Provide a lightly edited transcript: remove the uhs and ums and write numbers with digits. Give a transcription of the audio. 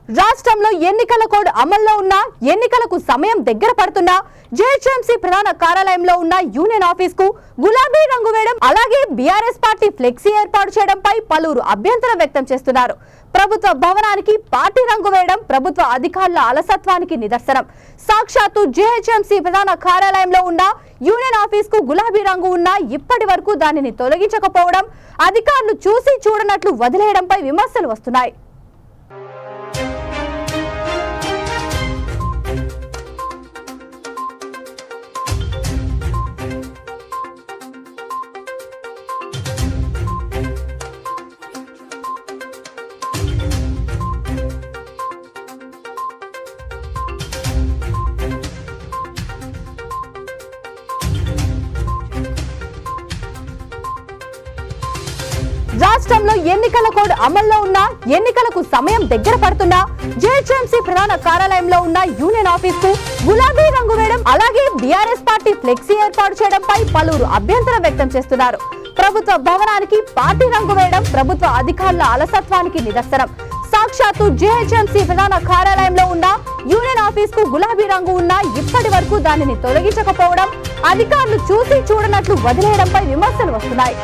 రాష్ట్రంలో ఎన్నికల కోడ్ అమల్లో ఉన్న ఎన్నికలకు సమయం దగ్గర పడుతున్నా జేహెచ్ఎంసీ ప్రధాన కార్యాలయంలో ఉన్న యూనియన్ ఆఫీస్ కు గులాబీ రంగు వేయడం అలాగే బీఆర్ఎస్ పార్టీ ఫ్లెక్సీ ఏర్పాటు చేయడంపై పలువురు అభ్యంతరం వ్యక్తం చేస్తున్నారు. ప్రభుత్వ భవనానికి పార్టీ రంగు వేయడం ప్రభుత్వ అధికారుల అలసత్వానికి నిదర్శనం. సాక్షాత్తు జేహెచ్ఎంసీ ప్రధాన కార్యాలయంలో ఉన్న యూనియన్ ఆఫీస్ కు గులాబీ రంగు ఉన్నా ఇప్పటి వరకు దానిని తొలగించకపోవడం, అధికారులు చూసి చూడనట్లు వదిలేయడంపై విమర్శలు వస్తున్నాయి. రాష్ట్రంలో ఎన్నికల కోడ్ అమల్లో ఉన్న ఎన్నికలకు సమయం దగ్గర పడుతున్నా జేహెచ్ఎంసీ ప్రధాన కార్యాలయంలో ఉన్న యూనియన్ ఆఫీస్ కు గులాబీ రంగు వేయడం అలాగే బీఆర్ఎస్ పార్టీ ఫ్లెక్సీ ఏర్పాటు చేయడంపై పలువురు అభ్యంతరం వ్యక్తం చేస్తున్నారు. ప్రభుత్వ భవనానికి పార్టీ రంగు వేయడం ప్రభుత్వ అధికారుల అలసత్వానికి నిదర్శనం. సాక్షాత్తు జేహెచ్ఎంసీ ప్రధాన కార్యాలయంలో ఉన్న యూనియన్ ఆఫీస్ కు గులాబీ రంగు ఉన్నా ఇప్పటి వరకు దానిని తొలగించకపోవడం, అధికారులు చూసి చూడనట్లు వదిలేయడంపై విమర్శలు వస్తున్నాయి.